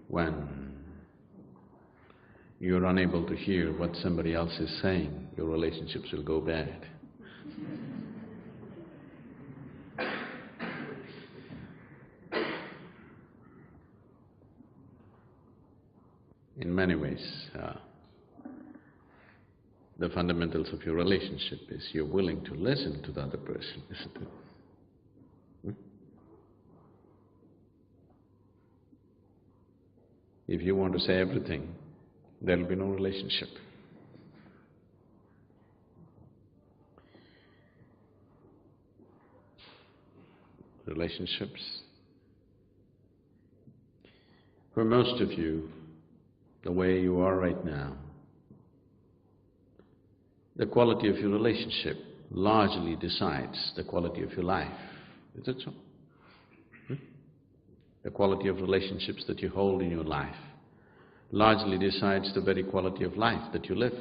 when you're unable to hear what somebody else is saying, your relationships will go bad. In many ways, the fundamentals of your relationship is you're willing to listen to the other person, isn't it? If you want to say everything, there'll be no relationship. Relationships. For most of you, the way you are right now, the quality of your relationship largely decides the quality of your life. Is it so? The quality of relationships that you hold in your life largely decides the very quality of life that you live.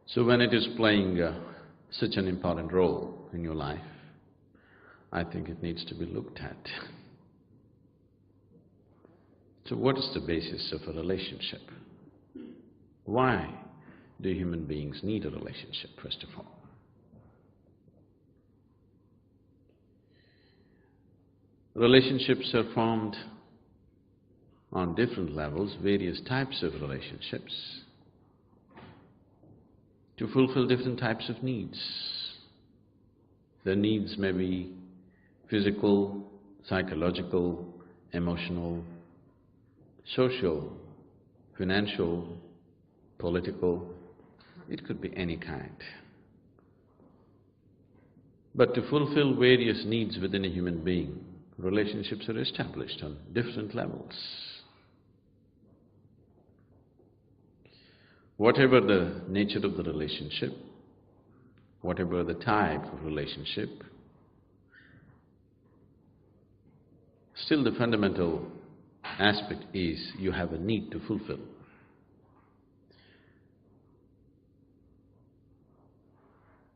So when it is playing such an important role in your life, I think it needs to be looked at. So what is the basis of a relationship? Why do human beings need a relationship, first of all? Relationships are formed on different levels, various types of relationships, to fulfill different types of needs. The needs may be physical, psychological, emotional, social, financial, political, it could be any kind. But to fulfill various needs within a human being, relationships are established on different levels. Whatever the nature of the relationship, whatever the type of relationship, still the fundamental aspect is you have a need to fulfill.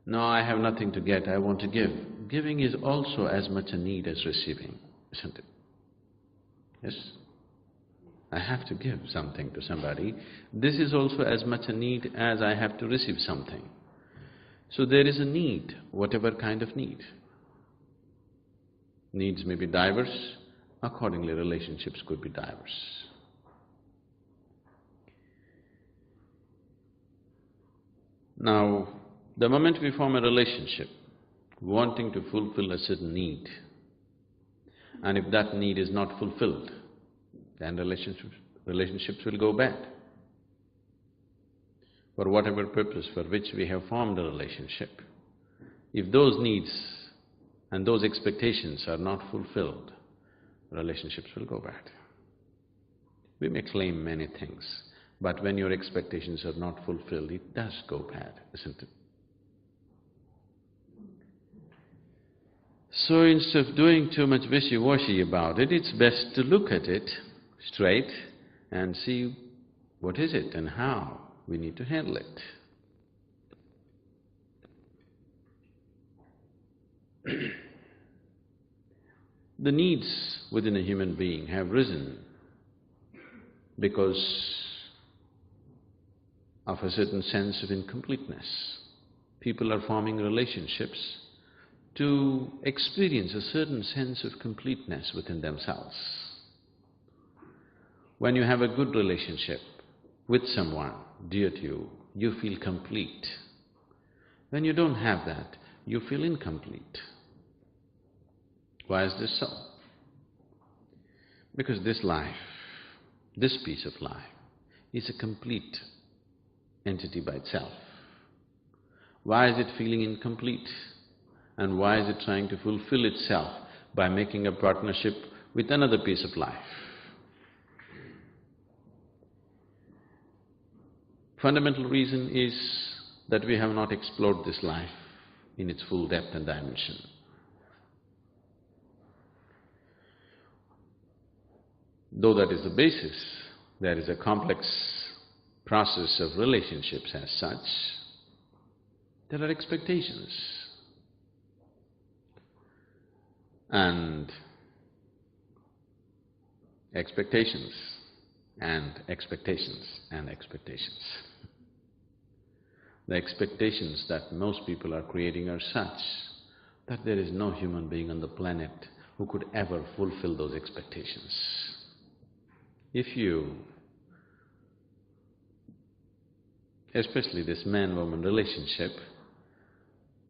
No, I have nothing to get, I want to give. Giving is also as much a need as receiving, isn't it? Yes? I have to give something to somebody. This is also as much a need as I have to receive something. So there is a need, whatever kind of need. Needs may be diverse, accordingly relationships could be diverse. Now, the moment we form a relationship, wanting to fulfill a certain need, and if that need is not fulfilled, then relationships will go bad. For whatever purpose for which we have formed a relationship, if those needs and those expectations are not fulfilled, relationships will go bad. We may claim many things, but when your expectations are not fulfilled, it does go bad, isn't it? So instead of doing too much wishy-washy about it, it's best to look at it straight and see what is it and how we need to handle it. The needs within a human being have risen because of a certain sense of incompleteness. People are forming relationships to experience a certain sense of completeness within themselves. When you have a good relationship with someone dear to you, you feel complete. When you don't have that, you feel incomplete. Why is this so? Because this life, this piece of life, is a complete entity by itself. Why is it feeling incomplete? And why is it trying to fulfill itself by making a partnership with another piece of life? Fundamental reason is that we have not explored this life in its full depth and dimension. Though that is the basis, there is a complex process of relationships as such. There are expectations. And Expectations and expectations and expectations. The expectations that most people are creating are such that there is no human being on the planet who could ever fulfill those expectations. If you, especially this man-woman relationship,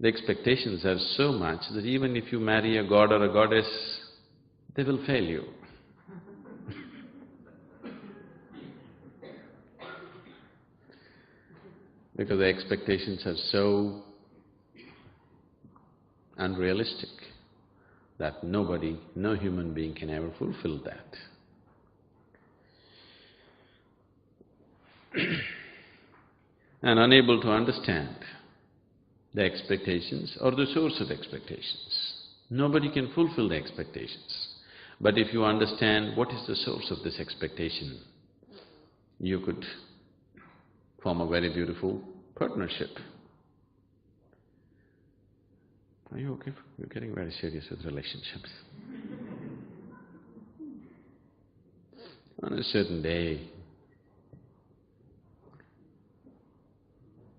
the expectations are so much that even if you marry a god or a goddess, they will fail you. Because the expectations are so unrealistic that nobody, no human being can ever fulfill that. And unable to understand the expectations or the source of expectations. Nobody can fulfill the expectations. But if you understand what is the source of this expectation, you could form a very beautiful partnership. Are you okay? You're getting very serious with relationships. On a certain day,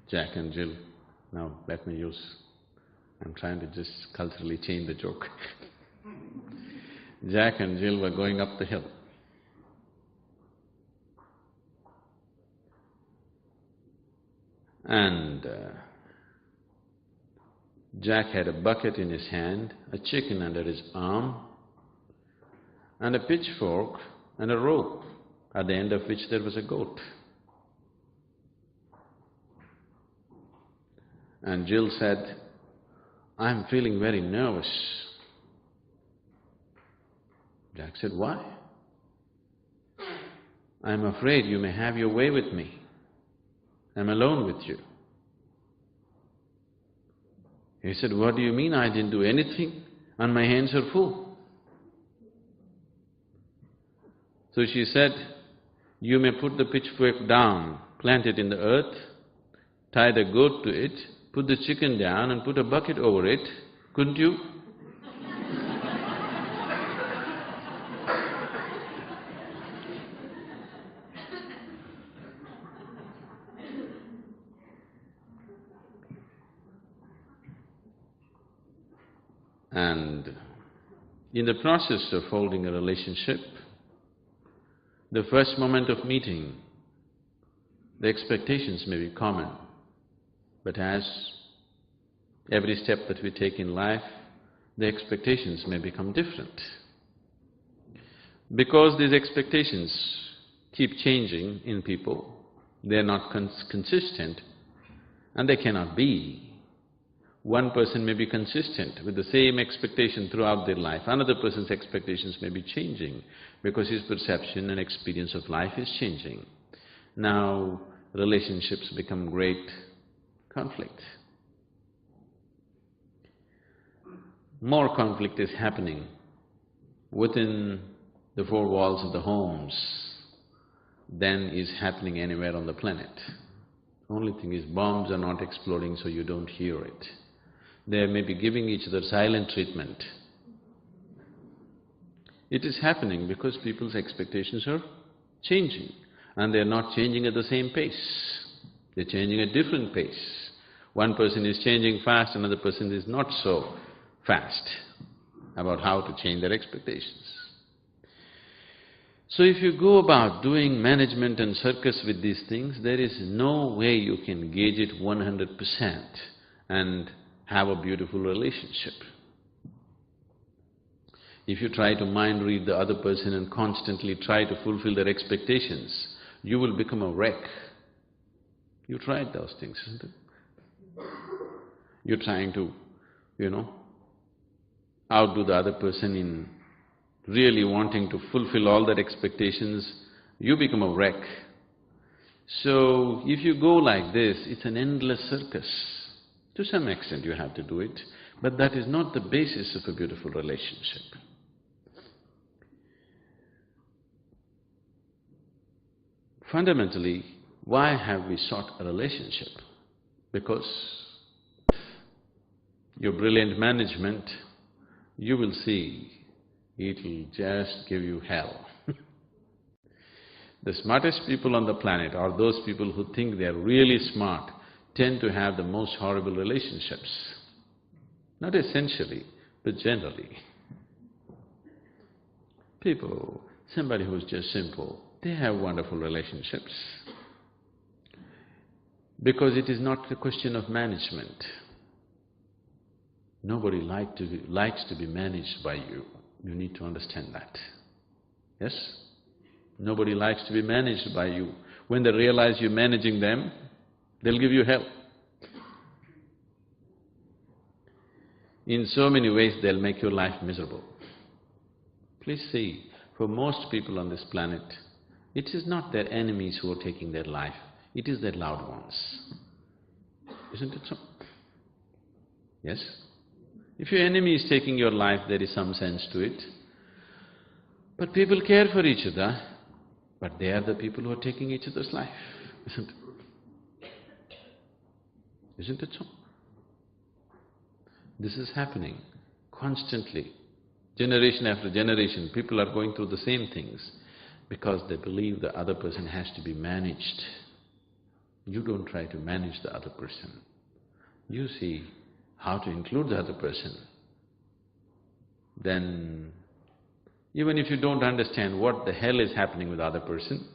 Jack and Jill, now let me use… I'm trying to just culturally change the joke. Jack and Jill were going up the hill. And Jack had a bucket in his hand, a chicken under his arm, and a pitchfork and a rope, at the end of which there was a goat. And Jill said, "I'm feeling very nervous." Jack said, "Why?" "I'm afraid you may have your way with me. I'm alone with you." He said, "What do you mean? I didn't do anything and my hands are full." So she said, "You may put the pitchfork down, plant it in the earth, tie the goat to it, put the chicken down and put a bucket over it, couldn't you?" And in the process of holding a relationship, the first moment of meeting, the expectations may be common, but as every step that we take in life, the expectations may become different. Because these expectations keep changing in people, they're not consistent, and they cannot be. One person may be consistent with the same expectation throughout their life, another person's expectations may be changing because his perception and experience of life is changing. Now, relationships become great conflict. More conflict is happening within the four walls of the homes than is happening anywhere on the planet. Only thing is, bombs are not exploding, so you don't hear it. They may be giving each other silent treatment. It is happening because people's expectations are changing, and they're not changing at the same pace. They're changing at different pace. One person is changing fast, another person is not so fast about how to change their expectations. So if you go about doing management and circus with these things, there is no way you can gauge it 100% and have a beautiful relationship. If you try to mind read the other person and constantly try to fulfill their expectations, you will become a wreck. You tried those things, isn't it? You're trying to, outdo the other person in really wanting to fulfill all their expectations, you become a wreck. So, if you go like this, it's an endless circus. To some extent you have to do it, but that is not the basis of a beautiful relationship. Fundamentally, why have we sought a relationship? Because your brilliant management, you will see, it'll just give you hell. The smartest people on the planet are those people who think they are really smart, tend to have the most horrible relationships. Not essentially, but generally. People, somebody who's just simple, they have wonderful relationships. Because it is not a question of management. Nobody likes to be managed by you. You need to understand that. Yes? Nobody likes to be managed by you. When they realize you're managing them, they'll give you hell. In so many ways, they'll make your life miserable. Please see, for most people on this planet, it is not their enemies who are taking their life, it is their loved ones. Isn't it so? Yes? If your enemy is taking your life, there is some sense to it. But people care for each other, but they are the people who are taking each other's life, isn't it? Isn't it so? This is happening constantly. Generation after generation, people are going through the same things because they believe the other person has to be managed. You don't try to manage the other person. You see how to include the other person. Then, even if you don't understand what the hell is happening with the other person,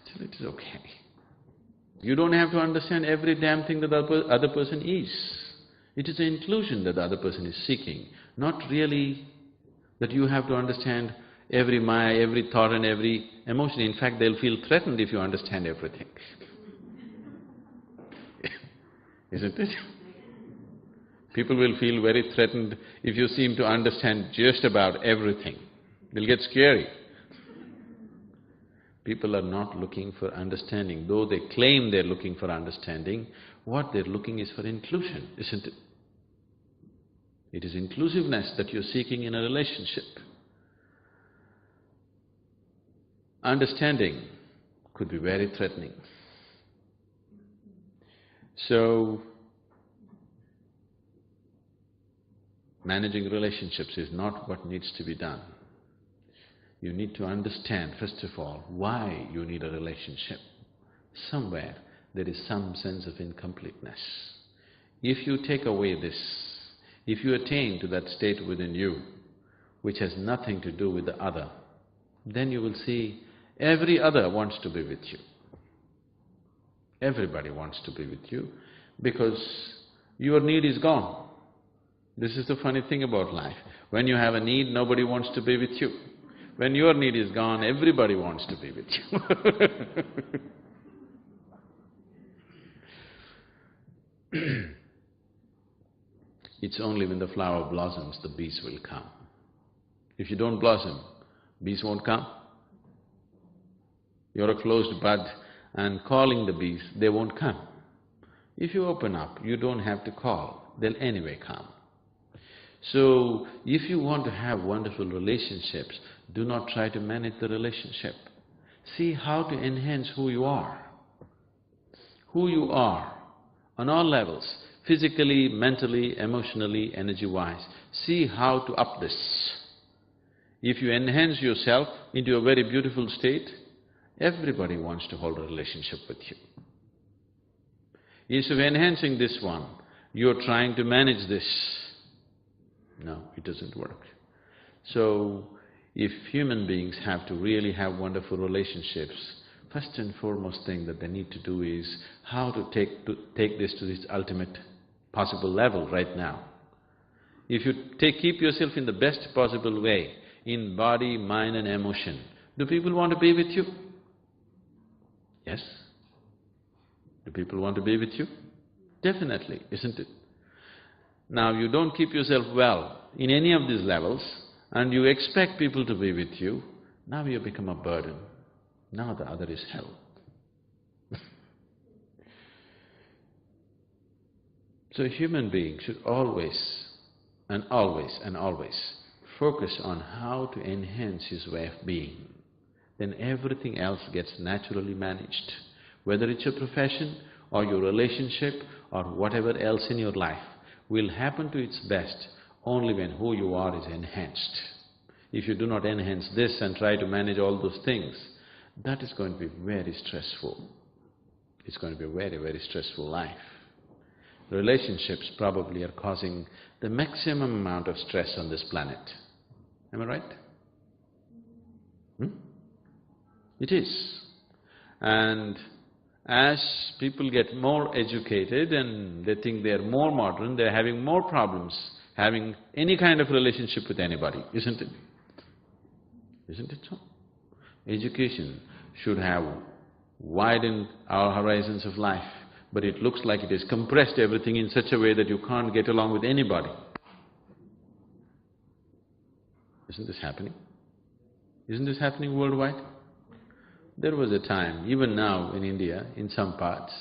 still it is okay. You don't have to understand every damn thing that the other person is. It is the inclusion that the other person is seeking, not really that you have to understand every maya, every thought and every emotion. In fact, they'll feel threatened if you understand everything. Isn't it? People will feel very threatened if you seem to understand just about everything. They'll get scary. People are not looking for understanding. Though they claim they're looking for understanding, what they're looking is for inclusion, isn't it? It is inclusiveness that you're seeking in a relationship. Understanding could be very threatening. So, managing relationships is not what needs to be done. You need to understand, first of all, why you need a relationship. Somewhere there is some sense of incompleteness. If you take away this, if you attain to that state within you, which has nothing to do with the other, then you will see every other wants to be with you. Everybody wants to be with you because your need is gone. This is the funny thing about life. When you have a need, nobody wants to be with you. When your need is gone, everybody wants to be with you. It's only when the flower blossoms, the bees will come. If you don't blossom, bees won't come. You're a closed bud and calling the bees, they won't come. If you open up, you don't have to call, they'll anyway come. So, if you want to have wonderful relationships, do not try to manage the relationship. See how to enhance who you are. Who you are on all levels, physically, mentally, emotionally, energy-wise. See how to up this. If you enhance yourself into a very beautiful state, everybody wants to hold a relationship with you. Instead of enhancing this one, you're trying to manage this. No, it doesn't work. So, if human beings have to really have wonderful relationships, first and foremost thing that they need to do is how to take this to its ultimate possible level right now. If you keep yourself in the best possible way, in body, mind and emotion, do people want to be with you? Yes? Do people want to be with you? Definitely, isn't it? Now, you don't keep yourself well in any of these levels and you expect people to be with you, now you become a burden. Now the other is hell. So a human being should always focus on how to enhance his way of being. Then everything else gets naturally managed. Whether it's your profession or your relationship or whatever else in your life will happen to its best only when who you are is enhanced. If you do not enhance this and try to manage all those things, that is going to be very stressful. It's going to be a very, very stressful life. Relationships probably are causing the maximum amount of stress on this planet. Am I right? It is. And as people get more educated and they think they're more modern, they're having more problems having any kind of relationship with anybody, isn't it? Isn't it so? Education should have widened our horizons of life, but it looks like it has compressed everything in such a way that you can't get along with anybody. Isn't this happening? Isn't this happening worldwide? There was a time, even now in India, in some parts,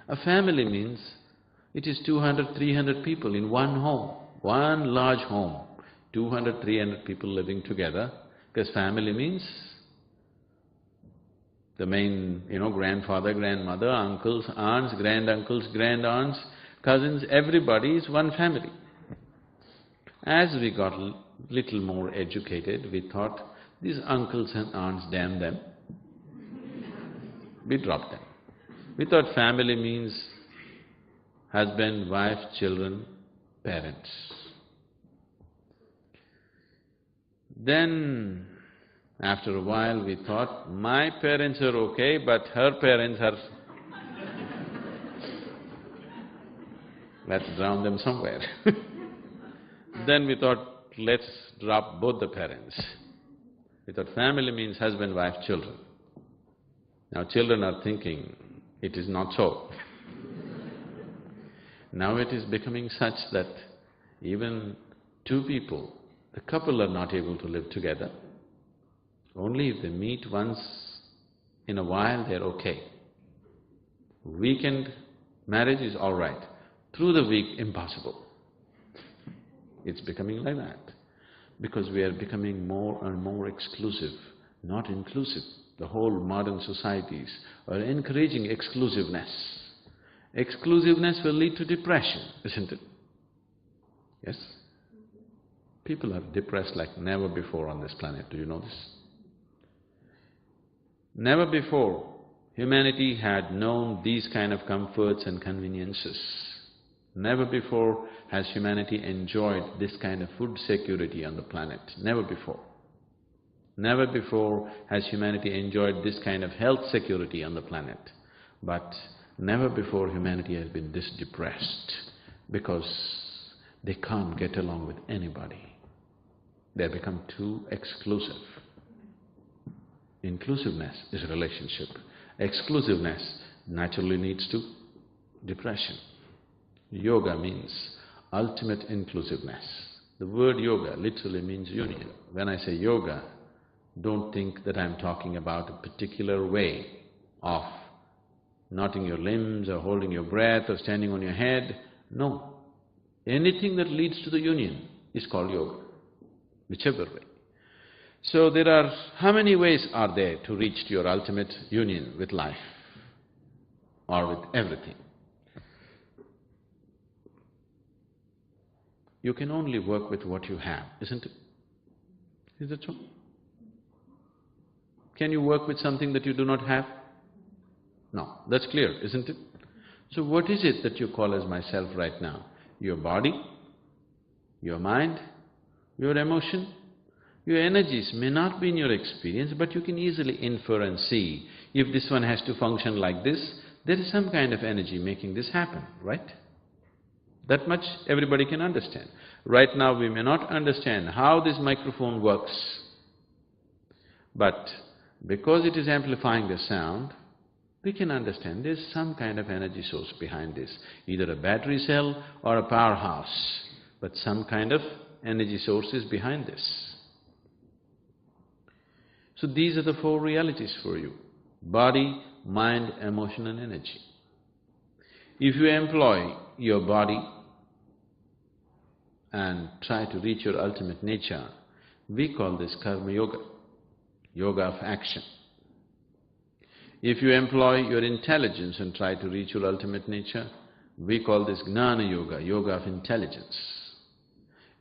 a family means it is 200, 300 people in one home, one large home, 200, 300 people living together, because family means the main, grandfather, grandmother, uncles, aunts, granduncles, grandaunts, cousins, everybody is one family. As we got little more educated, we thought, these uncles and aunts, damn them. We dropped them. We thought family means husband, wife, children, parents. Then, after a while we thought, my parents are okay, but her parents are… let's drown them somewhere. Then we thought, let's drop both the parents. We thought family means husband, wife, children. Now children are thinking, it is not so. Now it is becoming such that even two people, the couple are not able to live together. Only if they meet once in a while, they're okay. Weekend marriage is all right. Through the week, impossible. It's becoming like that because we are becoming more and more exclusive, not inclusive. The whole modern societies are encouraging exclusiveness. Exclusiveness will lead to depression, isn't it? Yes? People are depressed like never before on this planet, do you know this? Never before humanity had known these kind of comforts and conveniences. Never before has humanity enjoyed this kind of food security on the planet, never before. Never before has humanity enjoyed this kind of health security on the planet. But never before humanity has been this depressed because they can't get along with anybody. They become too exclusive. Inclusiveness is a relationship. Exclusiveness naturally leads to depression. Yoga means ultimate inclusiveness. The word yoga literally means union. When I say yoga, don't think that I'm talking about a particular way of knotting your limbs or holding your breath or standing on your head. No. Anything that leads to the union is called yoga, whichever way. So there are… how many ways are there to reach to your ultimate union with life or with everything? You can only work with what you have, isn't it? Is that so? Can you work with something that you do not have? No, that's clear, isn't it? So what is it that you call as myself right now? Your body, your mind, your emotion, your energies may not be in your experience, but you can easily infer and see, if this one has to function like this, there is some kind of energy making this happen, right? That much everybody can understand. Right now we may not understand how this microphone works, but because it is amplifying the sound, we can understand there's some kind of energy source behind this, either a battery cell or a powerhouse, but some kind of energy source is behind this. So these are the four realities for you: body, mind, emotion and energy. If you employ your body and try to reach your ultimate nature, we call this karma yoga, yoga of action. If you employ your intelligence and try to reach your ultimate nature, we call this gnana yoga, yoga of intelligence.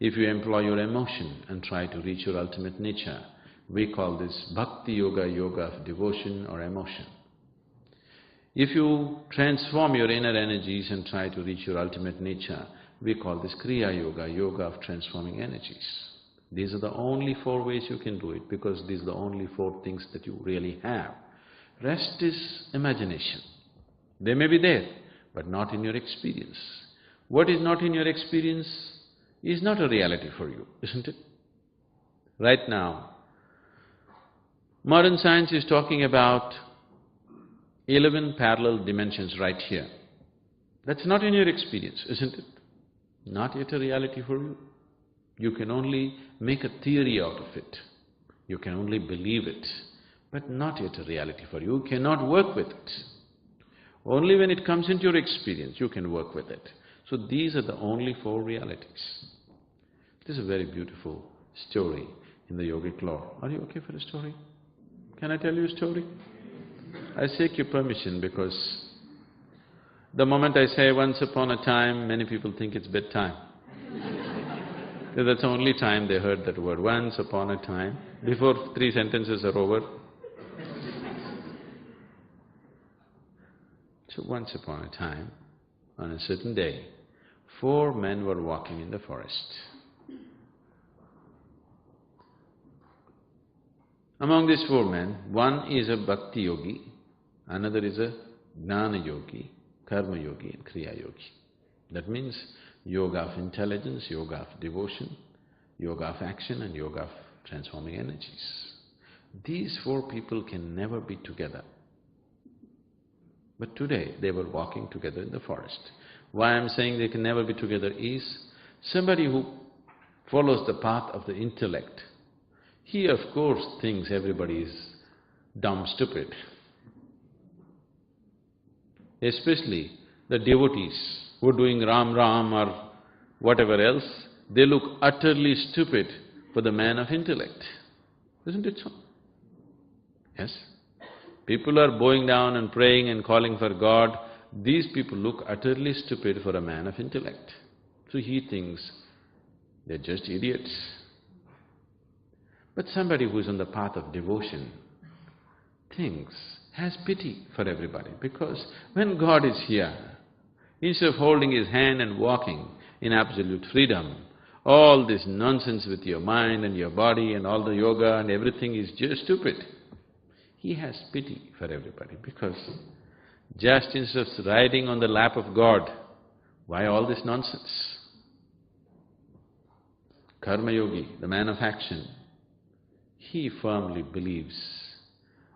If you employ your emotion and try to reach your ultimate nature, We call this bhakti yoga, yoga of devotion or emotion. If you transform your inner energies and try to reach your ultimate nature, we call this kriya yoga, yoga of transforming energies. These are the only 4 ways you can do it, because these are the only 4 things that you really have. Rest is imagination. They may be there, but not in your experience. What is not in your experience is not a reality for you, isn't it? Right now, modern science is talking about 11 parallel dimensions right here. That's not in your experience, isn't it? Not yet a reality for you. You can only make a theory out of it. You can only believe it, but not yet a reality for you. You cannot work with it. Only when it comes into your experience, you can work with it. So these are the only 4 realities. This is a very beautiful story in the yogic law. Are you okay for a story? Can I tell you a story? I seek your permission because the moment I say once upon a time, many people think it's bedtime. That's the only time they heard that word, once upon a time. Before 3 sentences are over. So once upon a time, on a certain day, 4 men were walking in the forest. Among these 4 men, one is a bhakti yogi, another is a jnana yogi, karma yogi and kriya yogi. That means yoga of intelligence, yoga of devotion, yoga of action and yoga of transforming energies. These 4 people can never be together. But today they were walking together in the forest. Why I'm saying they can never be together is, somebody who follows the path of the intellect, he of course thinks everybody is dumb, stupid. Especially the devotees who are doing Ram Ram or whatever else, they look utterly stupid for the man of intellect. Isn't it so? Yes? People are bowing down and praying and calling for God. These people look utterly stupid for a man of intellect. So he thinks they're just idiots. But somebody who's on the path of devotion has pity for everybody, because when God is here, instead of holding His hand and walking in absolute freedom, all this nonsense with your mind and your body and all the yoga and everything is just stupid. He has pity for everybody, because just instead of riding on the lap of God, why all this nonsense? Karma yogi, the man of action, he firmly believes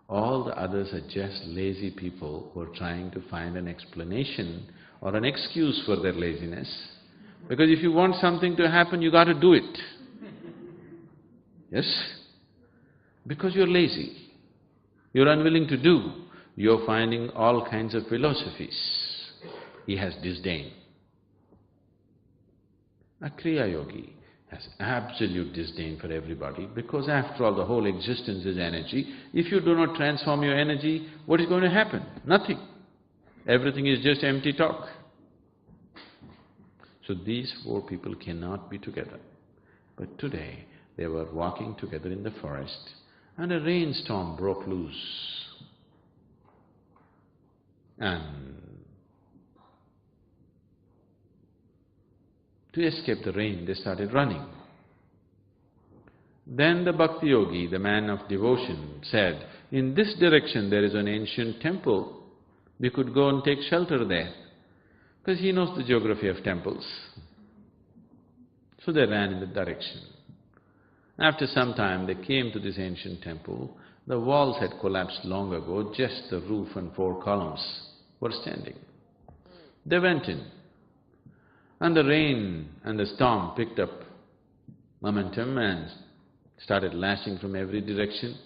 all the others are just lazy people who are trying to find an explanation or an excuse for their laziness. Because if you want something to happen, you got to do it. Yes? Because you're lazy, you're unwilling to do, you're finding all kinds of philosophies. He has disdain. A kriya yogi has absolute disdain for everybody, because after all the whole existence is energy. If you do not transform your energy, what is going to happen? Nothing. Everything is just empty talk. So these 4 people cannot be together. But today they were walking together in the forest and a rainstorm broke loose. And to escape the rain, they started running. Then the bhakti yogi, the man of devotion, said, in this direction there is an ancient temple, we could go and take shelter there, because he knows the geography of temples. So they ran in that direction. After some time they came to this ancient temple. The walls had collapsed long ago, just the roof and 4 columns were standing. They went in. And the rain and the storm picked up momentum and started lashing from every direction.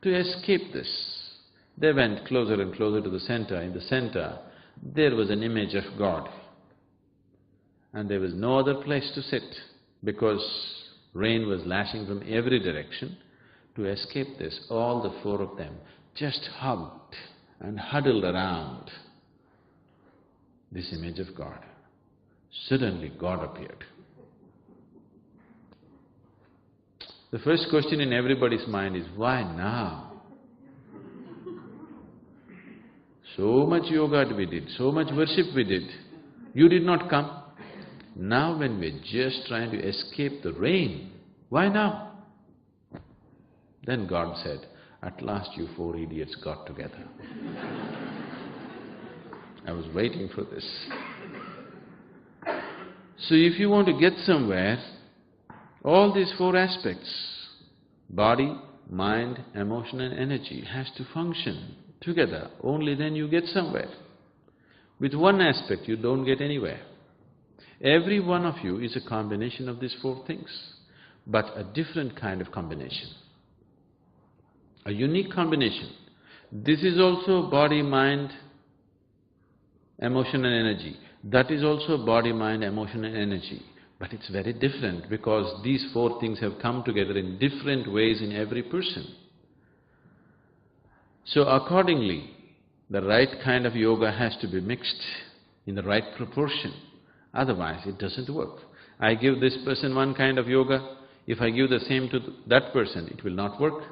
To escape this, they went closer and closer to the center. In the center, there was an image of God. And there was no other place to sit, because rain was lashing from every direction. To escape this, all the 4 of them just hugged and huddled around this image of God. Suddenly God appeared. The first question in everybody's mind is, why now? So much yoga we did, so much worship we did, you did not come. Now when we're just trying to escape the rain, why now? Then God said, at last you four idiots got together. I was waiting for this. So if you want to get somewhere, all these four aspects, body, mind, emotion and energy, has to function together. Only then you get somewhere. With one aspect you don't get anywhere. Every one of you is a combination of these four things, but a different kind of combination. A unique combination. This is also body, mind, emotion and energy. That is also body, mind, emotion and energy. But it's very different because these four things have come together in different ways in every person. So accordingly, the right kind of yoga has to be mixed in the right proportion. Otherwise, it doesn't work. I give this person one kind of yoga, if I give the same to that person, it will not work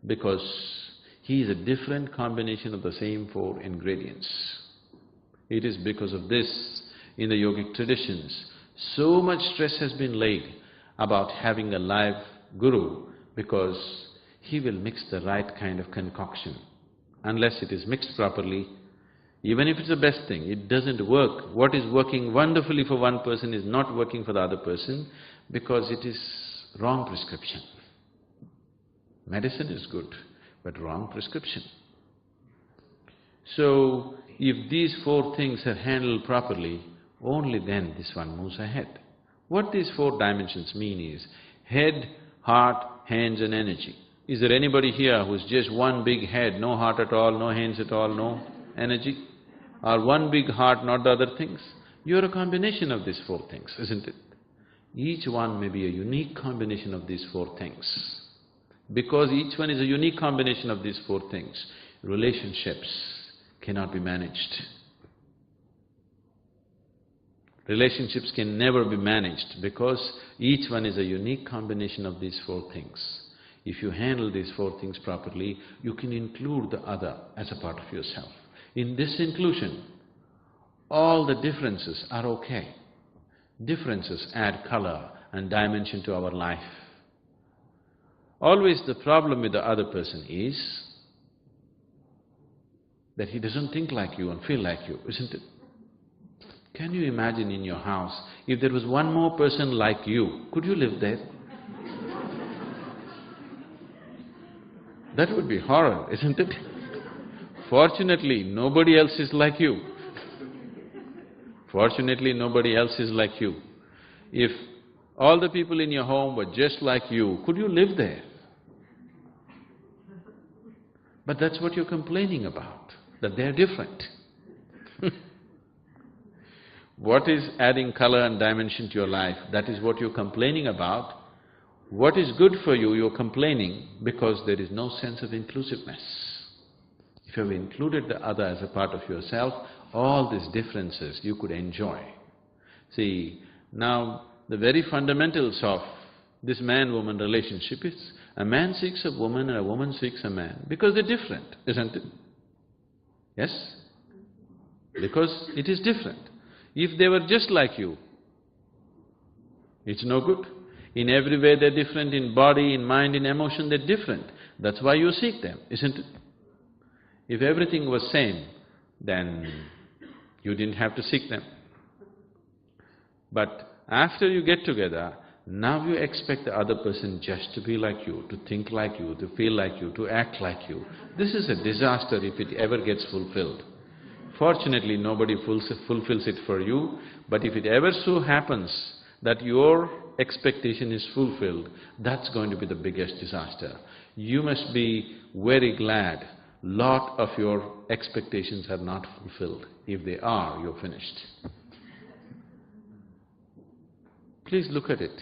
because he is a different combination of the same four ingredients. It is because of this, in the yogic traditions, so much stress has been laid about having a live guru because he will mix the right kind of concoction. Unless it is mixed properly, even if it's the best thing, it doesn't work. What is working wonderfully for one person is not working for the other person because it is wrong prescription. Medicine is good, but wrong prescription. So, if these four things are handled properly, only then this one moves ahead. What these four dimensions mean is head, heart, hands and energy. Is there anybody here who's just one big head, no heart at all, no hands at all, no energy? Or one big heart, not the other things? You're a combination of these four things, isn't it? Each one may be a unique combination of these four things. Because each one is a unique combination of these four things, relationships cannot be managed. Relationships can never be managed because each one is a unique combination of these four things. If you handle these four things properly, you can include the other as a part of yourself. In this inclusion, all the differences are okay. Differences add color and dimension to our life. Always the problem with the other person is that he doesn't think like you and feel like you, isn't it? Can you imagine in your house, if there was one more person like you, could you live there? That would be horror, isn't it? Fortunately, nobody else is like you. Fortunately, nobody else is like you. If all the people in your home were just like you, could you live there? But that's what you're complaining about, that they're different. What is adding color and dimension to your life, that is what you're complaining about. What is good for you, you're complaining because there is no sense of inclusiveness. If you have included the other as a part of yourself, all these differences you could enjoy. See, now the very fundamentals of this man-woman relationship is a man seeks a woman and a woman seeks a man because they're different, isn't it? Yes? Because it is different. If they were just like you, it's no good. In every way they're different, in body, in mind, in emotion, they're different. That's why you seek them, isn't it? If everything was same, then you didn't have to seek them. But after you get together, now you expect the other person just to be like you, to think like you, to feel like you, to act like you. This is a disaster if it ever gets fulfilled. Fortunately, nobody fulfills it for you, but if it ever so happens that your expectation is fulfilled, that's going to be the biggest disaster. You must be very glad lot of your expectations are not fulfilled. If they are, you're finished. Please look at it.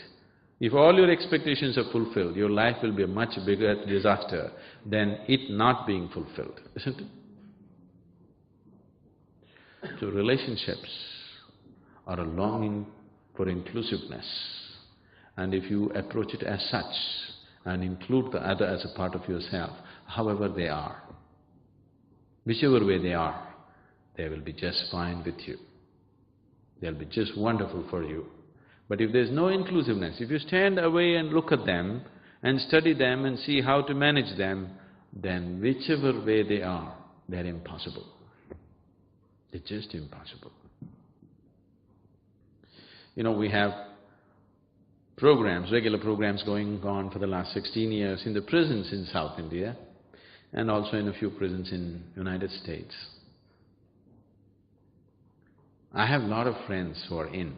If all your expectations are fulfilled, your life will be a much bigger disaster than it not being fulfilled, isn't it? So relationships are a longing for inclusiveness, and if you approach it as such, and include the other as a part of yourself, however they are. Whichever way they are, they will be just fine with you. They'll be just wonderful for you. But if there's no inclusiveness, if you stand away and look at them and study them and see how to manage them, then whichever way they are, they're impossible. They're just impossible. You know, we have programs, regular programs going on for the last 16 years in the prisons in South India and also in a few prisons in United States. I have a lot of friends who are in.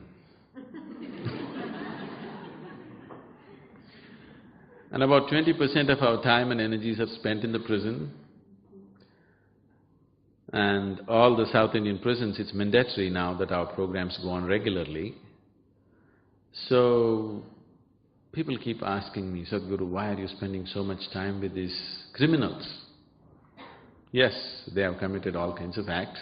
And about 20% of our time and energies are spent in the prison. And all the South Indian prisons, it's mandatory now that our programs go on regularly. So, people keep asking me, Sadhguru, why are you spending so much time with these criminals? Yes, they have committed all kinds of acts.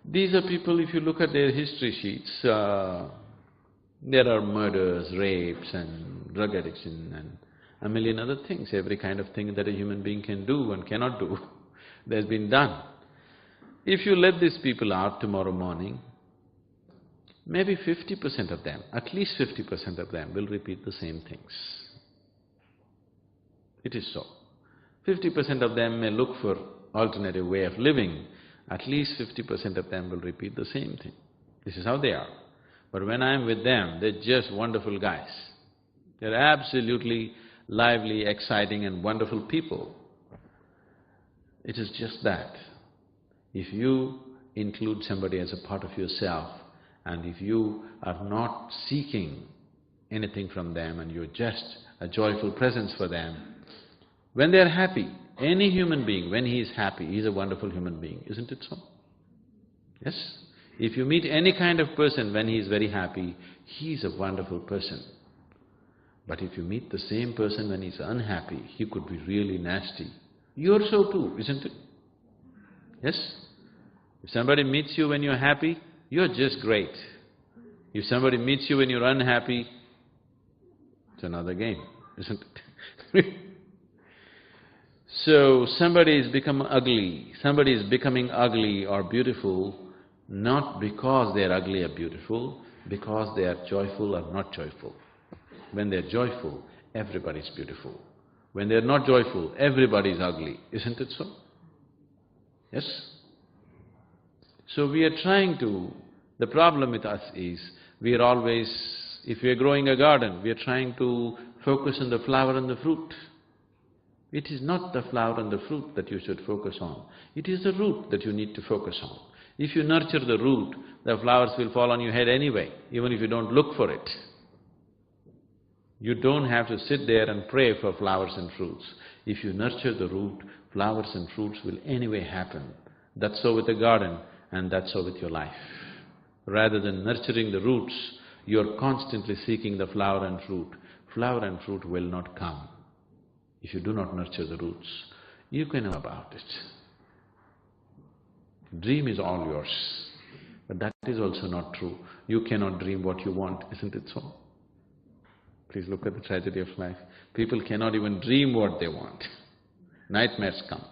These are people, if you look at their history sheets, there are murders, rapes and drug addiction and a million other things, every kind of thing that a human being can do and cannot do, that's been done. If you let these people out tomorrow morning, maybe 50% of them, at least 50% of them will repeat the same things. It is so. 50% of them may look for alternative way of living, at least 50% of them will repeat the same thing. This is how they are. But when I'm with them, they're just wonderful guys. They're absolutely lively, exciting and wonderful people. It is just that. If you include somebody as a part of yourself, and if you are not seeking anything from them and you're just a joyful presence for them, when they're happy, any human being, when he is happy, he's a wonderful human being, isn't it so? Yes? If you meet any kind of person when he is very happy, he's a wonderful person. But if you meet the same person when he's unhappy, he could be really nasty. You're so too, isn't it? Yes? If somebody meets you when you're happy, you're just great. If somebody meets you when you're unhappy, it's another game, isn't it? So, somebody has become ugly, somebody is becoming ugly or beautiful, not because they're ugly or beautiful, because they are joyful or not joyful. When they're joyful, everybody's beautiful. When they're not joyful, everybody's ugly, isn't it so? Yes? So we are trying to… the problem with us is, we are always… if we are growing a garden, we are trying to focus on the flower and the fruit. It is not the flower and the fruit that you should focus on, it is the root that you need to focus on. If you nurture the root, the flowers will fall on your head anyway, even if you don't look for it. You don't have to sit there and pray for flowers and fruits. If you nurture the root, flowers and fruits will anyway happen. That's so with the garden and that's so with your life. Rather than nurturing the roots, you're constantly seeking the flower and fruit. Flower and fruit will not come if you do not nurture the roots. You can know about it. Dream is all yours, but that is also not true. You cannot dream what you want, isn't it so? Please look at the tragedy of life. People cannot even dream what they want. Nightmares come.